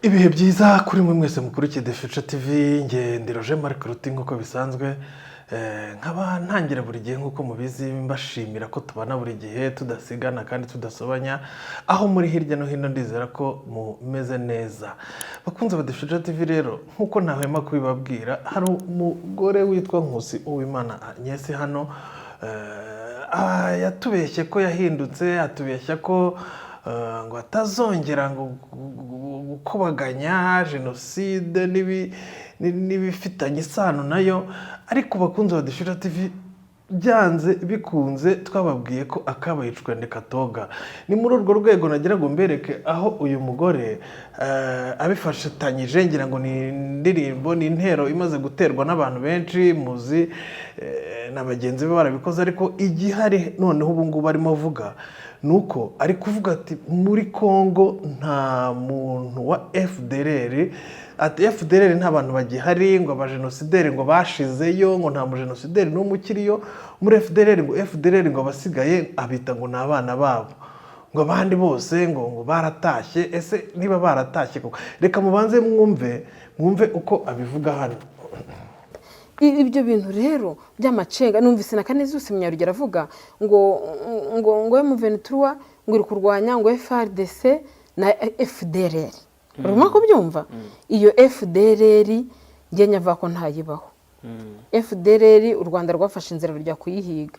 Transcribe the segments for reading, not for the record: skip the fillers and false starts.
Ibihe byiza kuri mwe mwese mukurikiye The Future TV, nge ndi Roger Marc Ruti nk'uko bisanzwe. Nkaba ntangira buri gihe nk'uko mubizi mbashimira ko tubana buri gihe tudasigana kandi tudasobanya, aho muri hirya no hino ndizera ko mumeze neza. Bakunze ba The Future TV rero nk'uko ntahwema kubibabwira, hari umugore witwa Nkusi Uwimana Agnes hano yatubeshye ko yahindutse, atubeshya ko ngo atazongera ngo gukubaganya jenoside n'ibifitanye isano nayo. Ariko bakunze ba The Future TV, byanze bikunze twababwiye ko akabaye icwende katoga. Ni muri urwo rwego nagira ngo mbereke aho uyu mugore abifashatanyije, ngira ngo ni indirimbo, ni intero imaze guterwa n'abantu benshi muzi na bagenzi be barabikoze. Ariko igihari noneho ubu ngubu arimo avuga nuko ari kuvuga ati muri Kongo nta muntu wa FDLR, ati FDLR nta bantu bagihari, ngo abajenosideri ngo bashizeyo, ngo nta mujenosideri n'umukiriyo muri FDLR, ngo FDLR ngo abasigaye abita ngo ni abana babo, ngo abandi bose ngo baratashye. Ese niba baratashye koko, reka mubanze mwumve uko abivuga hano. Ibyo bintu rero by'amacenga numvise na Kanezuse Munyarugero avuga ngo M23 ngo iri kurwanya ngo FARDC na FDLR. Urumva ko byumva iyo FDLR nge nyavuga ko ntayibaho. FDLR u Rwanda rwafashe inzira rujya kuyihiga,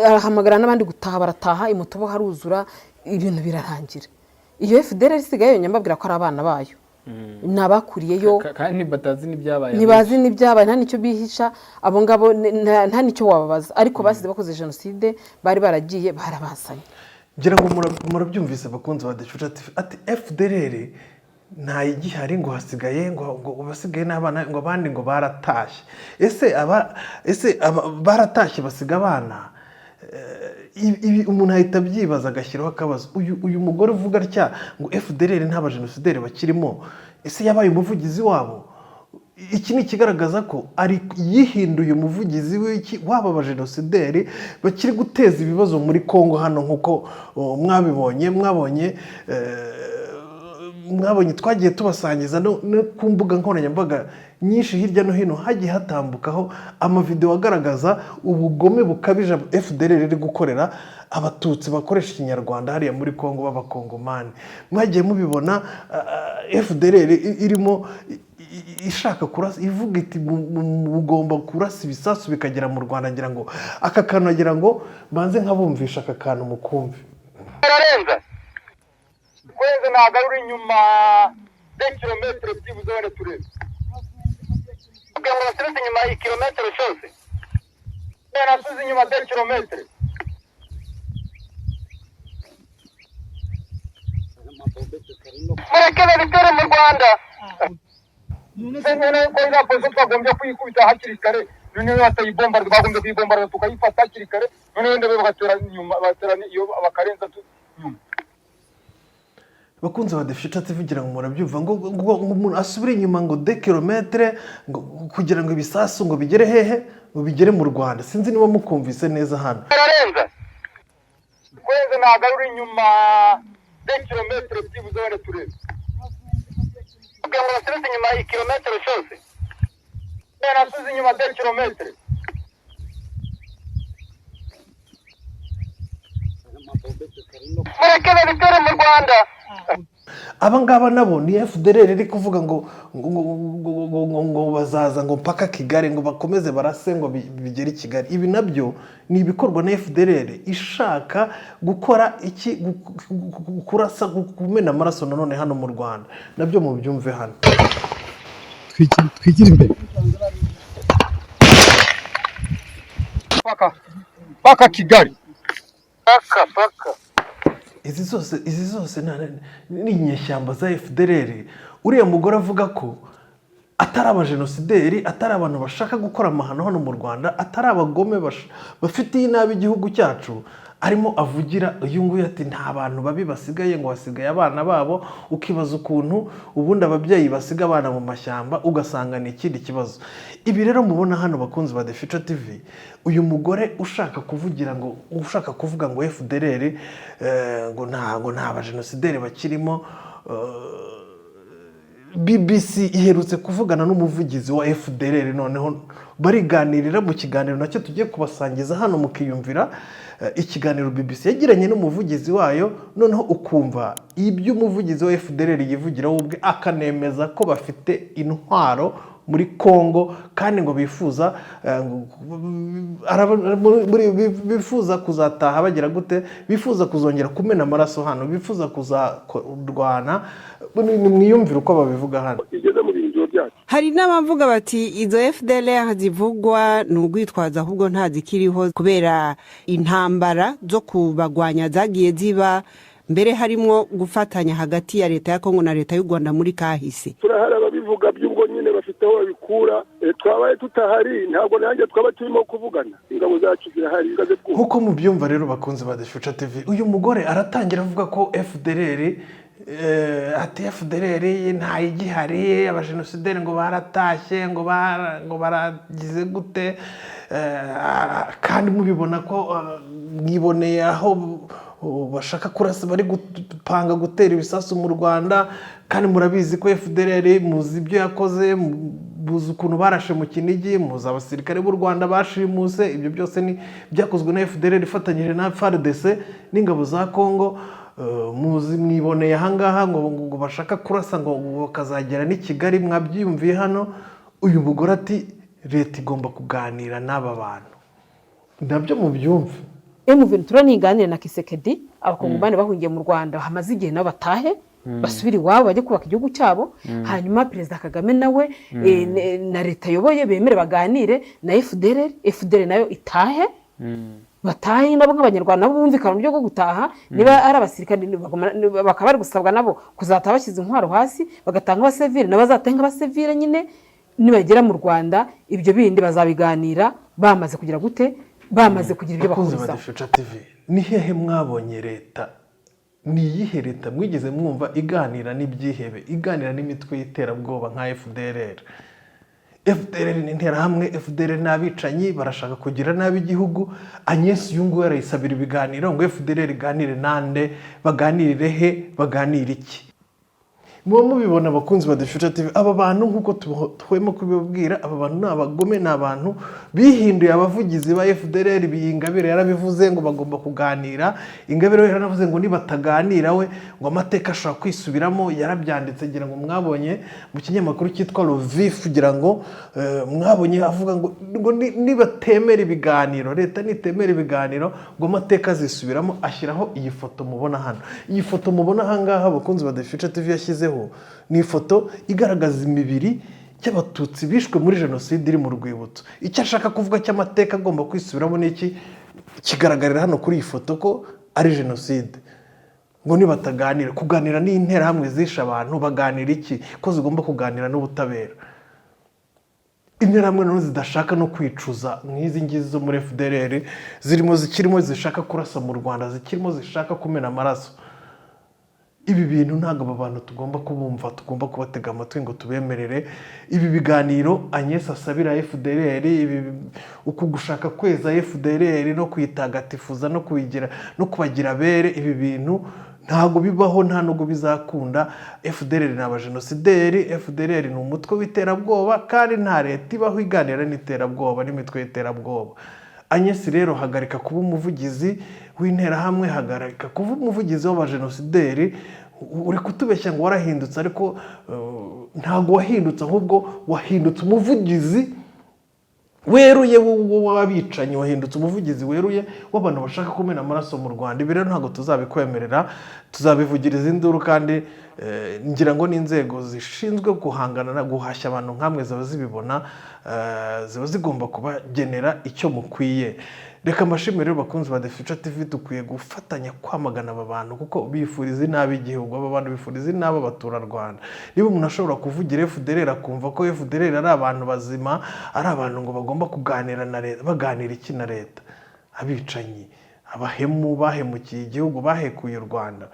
arahamagara n'abandi gutaha, barataha, imutubo haruzura, ibintu birarangira. Iyo FDLR isigaye nyambabwira ko ari abana bayo, nabakuriyeyo kandi batazi n'ibyabaye, nibazi n'ibyabaye, nta nicyo bihisha. Abo ngabo nta nicyo wababaza, ariko basize bakoze jenoside, bari baragiye barabasanye. Ngira ngo murabyumvise bakunze ba The Future TV, ati FDLR nta igihari, ngo hasigaye ngo basigaye n'abana, ngo abandi ngo baratashye. Ese baratashye basiga abana? Ibi umuntu ahita byibaza agashyiraho akabazo. Uyu mugore uvuga atya ngo FDLR nta bajenosideri bakirimo, ese yabaye umuvugizi wabo? Iki ni ikigaragaza ko ari yihinduye umuvugizi w'iki waba abajenosideri bakiri guteza ibibazo muri Kongo hano. Nk'uko mwabonye twagiye tubasangiza no ku mbuga nkoranyambaga nyinshi hirya no hino, hagiye hatambukaho amavideo agaragaza ubugome bukabije FDLR iri gukorera abatutsi bakoresha ikinyarwanda hariya muri Kongo b'abakongomani. Mwagiye mubibona FDLR irimo ishaka kurasa, ivuga iti mugomba kurasa ibisasu bikagera mu Rwanda. Ngira ngo aka kantu agira ngo banze nkabumvisha aka kantu mukumve. Kweze nagarura inyuma 10 kilometero byibuze bane turebe. Ubwo murasiretse inyuma y'ikilometero cyose. Nasuze inyuma 10 kilometero. Murekere bitere mu Rwanda. None ko ina pozo twagombye kuyikubita hakiri kare. None batayibomba, twagombye kuyibomba tukayifata hakiri kare. None wende bagatera inyuma, baterana iyo abakarenza Bakunze ba The Future TV, ngira ngo murabyumva ngo umuntu asubire inyuma ngo 2 kilometre ngo kugira ngo ibisasu ngo bigere hehe, ngo bigere mu Rwanda. Sinzi niba mukumvise neza hano. Kweze nagarura inyuma 10 kilometero byibuze bane turebe. Ubwo murasiretse inyuma y'ikilometero cyose. Nasuze inyuma 10 kilometero. Murekere bitere mu Rwanda. Abangaba nabo ni FDLR iri kuvuga ngo bazaza ngo mpaka Kigali, ngo bakomeze barase ngo bigere Kigali. Ibi nabyo ni ibikorwa na FDLR ishaka gukora iki, kurasa, kumena amaraso nanone hano mu Rwanda. Nabyo mubyumve hano. twikira imbere paka Kigali, paka Izi zose ni inyeshyamba za FDLR. Uriya mugore avuga ko atari abajenosideri, atari abantu bashaka gukora amahano hano mu Rwanda, atari abagome bafitiye inabi igihugu cyacu. Arimo avugira uyu nguyu ati nta bantu babi basigaye, ngo hasigaye abana babo. Ukibaza ukuntu ubundi ababyeyi basiga abana mu mashyamba, ugasanga ni ikindi kibazo. Ibi rero mubona hano bakunzi ba The Future TV, uyu mugore ushaka kuvuga ngo FDLR ngo nta bajenosideri bakirimo, BBC iherutse kuvugana n'umuvugizi wa FDLR, noneho bariganirira mu kiganiro nacyo tugiye kubasangiza hano mukiyumvira ikiganiro BBC yagiranye n'umuvugizi wayo, noneho ukumva ibyo umuvugizi wa FDLR yivugira ubwe, akanemeza ko bafite intwaro muri Kongo kandi ngo bifuza bifuza kuzataha bagira gute, bifuza kuzongera kumena amaraso hano, bifuza kuzarwana. Mwiyumvire uko babivuga hano. Hari n'abavuga bati izo FDLR zivugwa n'ugwitwaza ahubwo ntazikiriho kubera intambara zo kubagwanya zagiye ziba, mbere harimo gufatanya hagati ya leta ya Kongo na leta y'u Rwanda muri kahise. Turahari ababivuga by'ubwo nyine bafite aho babikura, twabaye tutahari ntabwo nanjye twaba turimo kuvugana, ingabo zacu zirahari ngaze bwo. Nkuko mubyumva rero bakunze ba The Future TV, uyu mugore aratangira avuga ko FDLR ati FDLR nta igihari, abajenosideri ngo baratashye, ngo baragize gute, kandi mubibona ko mwiboneye aho bashaka kurasa, bari gupanga gutera ibisasu mu Rwanda, kandi murabizi ko FDLR muzi ibyo yakoze, muzi ukuntu barashe mu Kinigi, muzi abasirikare b'u Rwanda bashimuse. Ibyo byose ni byakozwe na FDLR ifatanyije na FARDC n'ingabo za Kongo. Muzi mwiboneye ahangaha ngo bashaka kurasa ngo bakazagera n'i Kigali, mwabyiyumviye hano. Uyu mugore ati leta igomba kuganira n'aba bantu, nabyo mubyumve. M23 niganire na Kisekedi, abakongomani bahungiye mu Rwanda hamaze igihe nabo batahe basubira iwabo bajye kubaka igihugu cyabo, hanyuma Perezida Kagame nawe na leta yoboye bemere baganire na FDLR nayo itahe, batahe nabo nk'abanyarwanda nabo bumvikana mu byo bwo gutaha. Niba ari abasirikare bakaba bari gusabwa nabo kuzataha bashyize intwaro hasi, bagatanga abasivile nabo bazatanga abasivile nyine. Nibagera mu Rwanda ibyo bindi bazabiganira bamaze kugira gute, bamaze kugira ibyo bakuriza. Ni hehe mwabonye leta, ni iyihe leta mwigeze mwumva iganira n'ibyihebe, iganira n'imitwe y'iterabwoba nka FDLR? FDLR ni interahamwe, FDLR n'abicanyi barashaka kugira nabi igihugu. Agnes Yungu yarayisabira ibiganiro ngo FDLR iganire nande, baganirire he, baganire iki? Muba mubibona abakunzi ba The Future TV, aba bantu nkuko twemo kubibabwira, aba bantu ni abagome, ni abantu bihinduye abavugizi ba FDLR. Ingabire yarabivuze ngo bagomba kuganira, Ingabire yaranavuze ngo nibataganira we ngo amateka ashobora kwisubiramo. Yarabyanditse ngira ngo mwabonye mu kinyamakuru cyitwa Le Vif, kugira ngo mwabonye avuga ngo nibatemera ibiganiro, leta nitemera ibiganiro ngo amateka azisubiramo. Ashyiraho iyi foto mubona hano. Iyi foto mubona ahangaha abakunzi ba The Future TV yashyizeho ni ifoto igaragaza imibiri cy'abatutsi bishwe muri jenoside iri mu rwibutso. Icyo ashaka kuvuga cy'amateka agomba kwisubiramo n'iki kigaragarira hano kuri iyi foto ko ari jenoside. Ngo nibataganira, kuganira n'interahamwe zisha abantu, baganira iki? Ko zigomba kuganira n'ubutabera. Interahamwe nazo zidashaka no kwicuza nk'izi ngizi zo muri FDLR zikirimo zishaka kurasa mu Rwanda, zikirimo zishaka kumena amaraso. Ibi bintu ntabwo aba bantu tugomba kubumva, tugomba kubatega amatwi ngo tubemerere. Ibi biganiro Agnes asabira FDLR, uku gushaka kweza FDLR no kwitagatifuza no kubigira no kubagira bere, ibi bintu ntabwo bibaho, nta nubwo bizakunda. FDLR ni abajenosideri, FDLR ni umutwe w'iterabwoba, kandi nta leta ibaho iganira n'iterabwoba n'imitwe y'iterabwoba. Agnes rero hagarika kuba umuvugizi w'interahamwe, hagarika kuba umuvugizi w'abajenosideri. Uri kutubeshya ngo warahindutse, ariko ntabwo wahindutse, ahubwo wahindutse umuvugizi weruye w'abicanyi, wahindutse umuvugizi weruye w'abantu bashaka kumena amaraso mu Rwanda. Ibi rero ntabwo tuzabikwemerera, tuzabivugiriza induru, kandi ngira ngo n'inzego zishinzwe guhangana na guhashya abantu nk'amwe ziba zibibona, ziba zigomba kubagenera icyo mukwiye. Reka mbashimire rero bakunzi ba The Future TV, dukwiye gufatanya kwamagana aba bantu kuko bifuriza inabi igihugu. Aba bantu bifuriza inabi abaturarwanda. Niba umuntu ashobora kuvugira FDLR akumva ko FDLR ari abantu bazima, ari abantu ngo bagomba kuganira na leta, baganira iki na leta? Abicanyi, abahemu bahemukiye igihugu, bahekuye u Rwanda.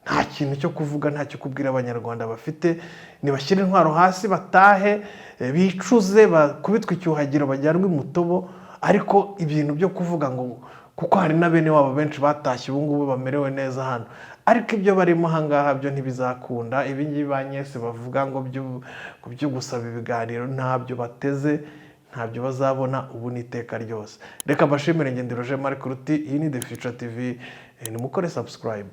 Nta kintu cyo kuvuga, nta cyo kubwira abanyarwanda bafite. Nibashyira intwaro hasi, batahe, bicuze, bakubitwe icyuhagiro, bajyanwe imutobo. Ariko ibintu byo kuvuga ngo kuko hari na bene wabo benshi batashye ubu ngubu bamerewe neza hano, ariko ibyo barimo ahangaha byo ntibizakunda. Ibi ngibi ba nyese bavuga ngo byo gusaba ibiganiro ntabyo bateze, ntabyo bazabona ubu n'iteka ryose. Reka mbashimire, Ngendero Jean Marc Ruti, iyi ni The Future TV, nimukore subscribe.